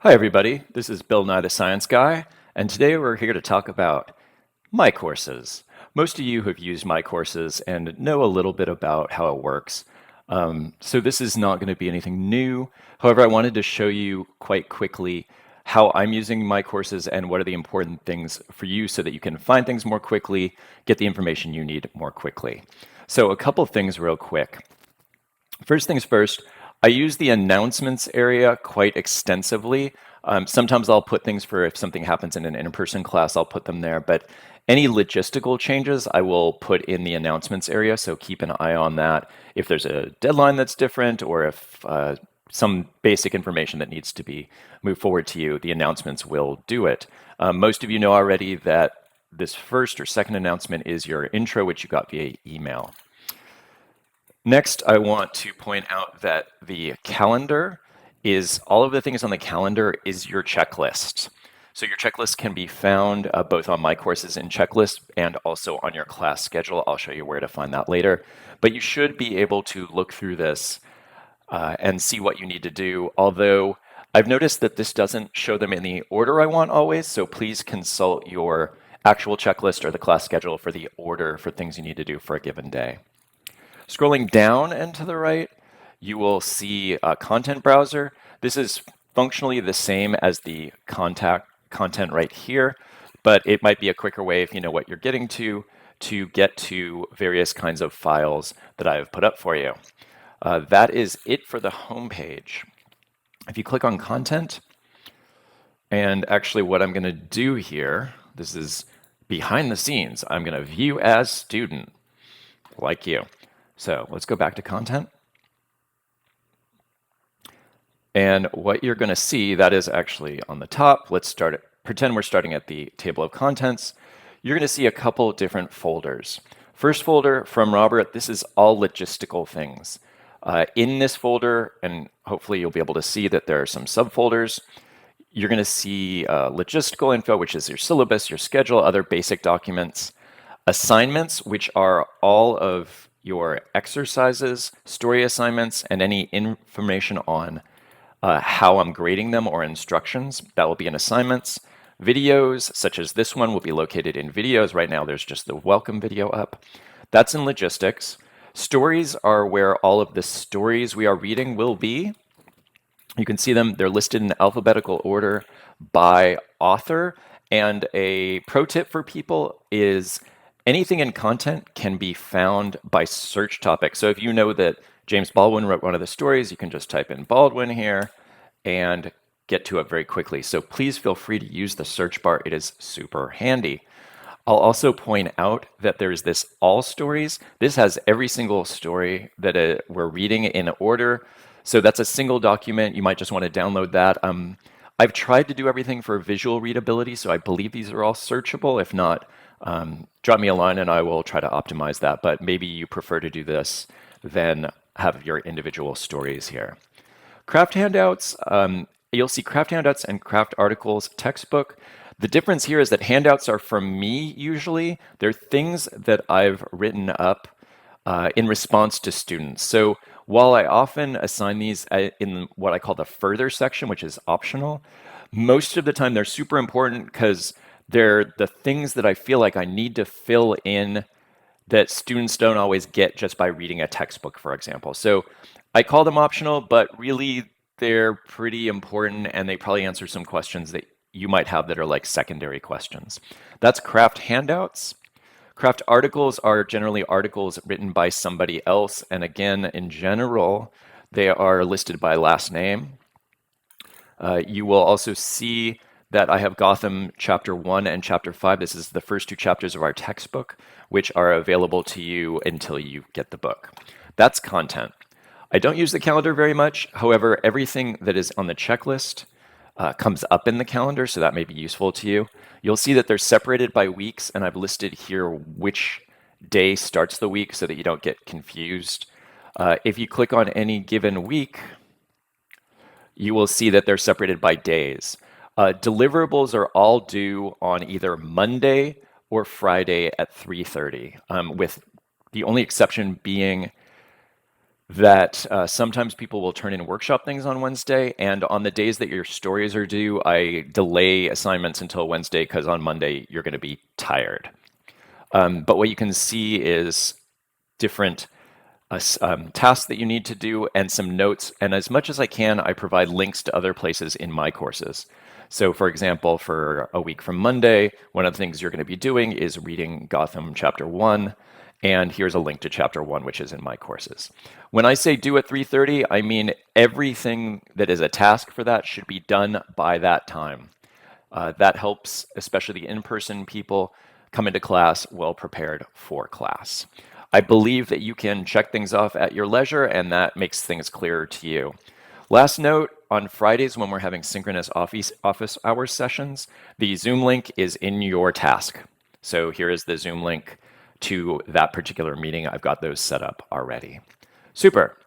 Hi, everybody. This is Bill Nye, the Science Guy, and today we're here to talk about My Courses. Most of you have used My Courses and know a little bit about how it works. So this is not going to be anything new. However, I wanted to show you quite quickly how I'm using My Courses and what are the important things for you so that you can find things more quickly, get the information you need more quickly. So a couple things real quick. First things first, I use the announcements area quite extensively. Sometimes I'll put things for if something happens in an in-person class, I'll put them there. But any logistical changes, I will put in the announcements area. So keep an eye on that. If there's a deadline that's different, or if some basic information that needs to be moved forward to you, the announcements will do it. Most of you know already that this first or second announcement is your intro, which you got via email. Next, I want to point out that the calendar is all of the things on the calendar is your checklist. So your checklist can be found both on My Courses in Checklist and also on your class schedule. I'll show you where to find that later. But you should be able to look through this and see what you need to do. Although I've noticed that this doesn't show them in the order I want always, so please consult your actual checklist or the class schedule for the order for things you need to do for a given day. Scrolling down and to the right, you will see a content browser. This is functionally the same as the content right here, but it might be a quicker way if you know what you're getting to get to various kinds of files that I have put up for you. That is it for the home page. If you click on content, and actually what I'm going to do here, this is behind the scenes, I'm going to view as student, like you. So let's go back to content. And what you're going to see, that is actually on the top. Let's start it. Pretend we're starting at the table of contents. You're going to see a couple different folders. First folder from Robert, this is all logistical things. In this folder, and hopefully you'll be able to see that there are some subfolders. You're going to see logistical info, which is your syllabus, your schedule, other basic documents. Assignments, which are all of your exercises, story assignments, and any information on how I'm grading them or instructions. That will be in assignments. Videos, such as this one, will be located in videos. Right now, there's just the welcome video up. That's in logistics. Stories are where all of the stories we are reading will be. You can see them. They're listed in alphabetical order by author. And a pro tip for people is anything in content can be found by search topic. So if you know that James Baldwin wrote one of the stories, you can just type in Baldwin here and get to it very quickly. So please feel free to use the search bar. It is super handy. I'll also point out that there's this all stories. This has every single story that we're reading in order. So that's a single document. You might just want to download that. I've tried to do everything for visual readability, so I believe these are all searchable. If not, drop me a line and I will try to optimize that. But maybe you prefer to do this than have your individual stories here. Craft handouts, you'll see craft handouts and craft articles textbook. The difference here is that handouts are from me usually. They're things that I've written up in response to students. So while I often assign these in what I call the further section, which is optional, most of the time they're super important because they're the things that I feel like I need to fill in that students don't always get just by reading a textbook, for example. So I call them optional, but really they're pretty important and they probably answer some questions that you might have that are like secondary questions. That's craft handouts. Craft articles are generally articles written by somebody else. And again, in general, they are listed by last name. You will also see that I have Gotham Chapter 1 and Chapter 5. This is the first two chapters of our textbook, which are available to you until you get the book. That's content. I don't use the calendar very much. However, everything that is on the checklist comes up in the calendar, so that may be useful to you. You'll see that they're separated by weeks, and I've listed here which day starts the week so that you don't get confused. If you click on any given week, you will see that they're separated by days. Deliverables are all due on either Monday or Friday at 3:30, with the only exception being that sometimes people will turn in workshop things on Wednesday, and on the days that your stories are due, I delay assignments until Wednesday because on Monday you're going to be tired. But what you can see is different tasks that you need to do and some notes. And as much as I can, I provide links to other places in my courses. So for example, for a week from Monday, one of the things you're going to be doing is reading Gotham Chapter 1. And here's a link to Chapter 1, which is in my courses. When I say due at 3:30, I mean everything that is a task for that should be done by that time. That helps, especially the in-person people, come into class well prepared for class. I believe that you can check things off at your leisure, and that makes things clearer to you. Last note, on Fridays when we're having synchronous office hours sessions, the Zoom link is in your task. So here is the Zoom link to that particular meeting. I've got those set up already. Super.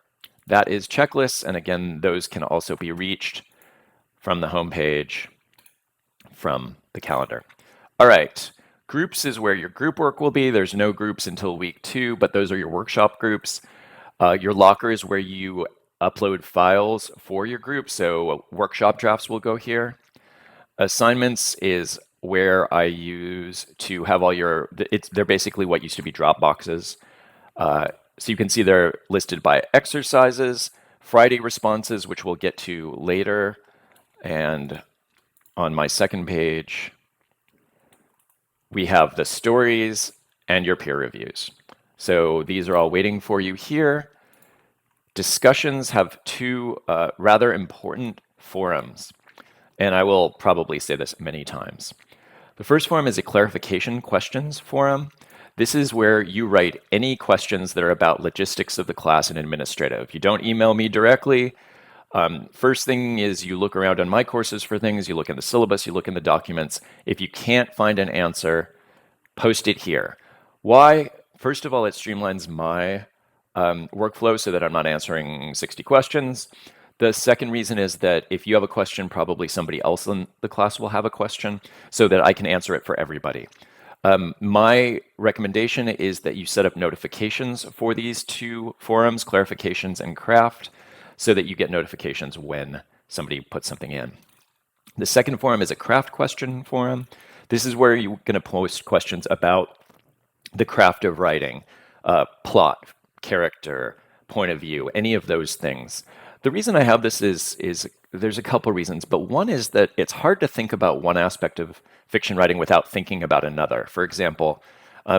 That is checklists, and again, those can also be reached from the homepage, from the calendar. All right. Groups is where your group work will be. There's no groups until week 2, but those are your workshop groups. Your locker is where you upload files for your group, so workshop drafts will go here. Assignments is where I use to have all your, they're basically what used to be Dropboxes. So you can see they're listed by exercises, Friday responses, which we'll get to later, and on my second page, we have the stories and your peer reviews. So these are all waiting for you here. Discussions have 2 rather important forums, and I will probably say this many times. The first forum is a clarification questions forum. This is where you write any questions that are about logistics of the class and administrative. You don't email me directly. First thing is you look around on my courses for things, you look in the syllabus, you look in the documents. If you can't find an answer, post it here. Why? First of all, it streamlines my workflow so that I'm not answering 60 questions. The second reason is that if you have a question, probably somebody else in the class will have a question so that I can answer it for everybody. My recommendation is that you set up notifications for these 2 forums, clarifications and craft, so that you get notifications when somebody puts something in. The second forum is a craft question forum. This is where you're going to post questions about the craft of writing, plot, character, point of view, any of those things. The reason I have this is there's a couple reasons, but one is that it's hard to think about one aspect of fiction writing without thinking about another. For example,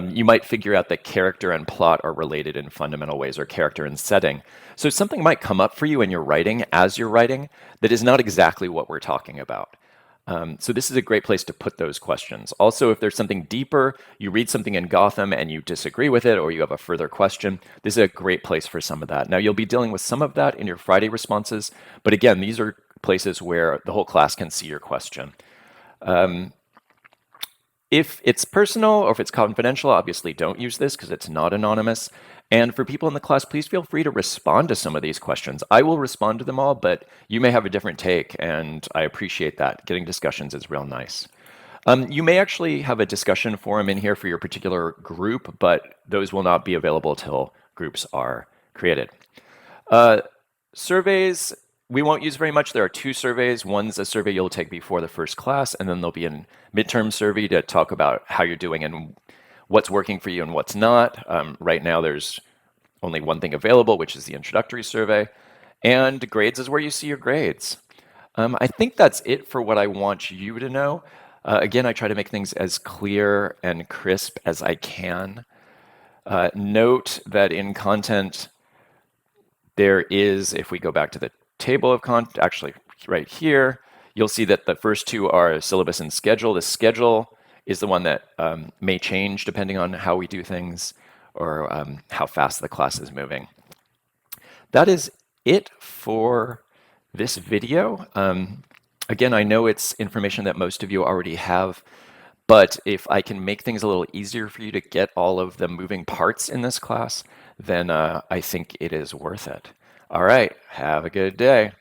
you might figure out that character and plot are related in fundamental ways, or character and setting. So something might come up for you in your writing as you're writing that is not exactly what we're talking about. So this is a great place to put those questions. Also, if there's something deeper, you read something in Gotham and you disagree with it, or you have a further question, this is a great place for some of that. Now, you'll be dealing with some of that in your Friday responses, but again, these are places where the whole class can see your question. If it's personal or if it's confidential, obviously don't use this because it's not anonymous. And for people in the class, please feel free to respond to some of these questions. I will respond to them all, but you may have a different take, and I appreciate that. Getting discussions is real nice. You may actually have a discussion forum in here for your particular group, but those will not be available till groups are created. Surveys, we won't use very much. There are 2 surveys. One's a survey you'll take before the first class, and then there'll be a midterm survey to talk about how you're doing and what's working for you and what's not. Right now, there's only one thing available, which is the introductory survey. And grades is where you see your grades. I think that's it for what I want you to know. Again, I try to make things as clear and crisp as I can. Note that in content, there is, if we go back to the table of content, actually right here, you'll see that the first 2 are syllabus and schedule. The schedule is the one that may change depending on how we do things or how fast the class is moving. That is it for this video. Again, I know it's information that most of you already have, but if I can make things a little easier for you to get all of the moving parts in this class, then I think it is worth it. All right, have a good day.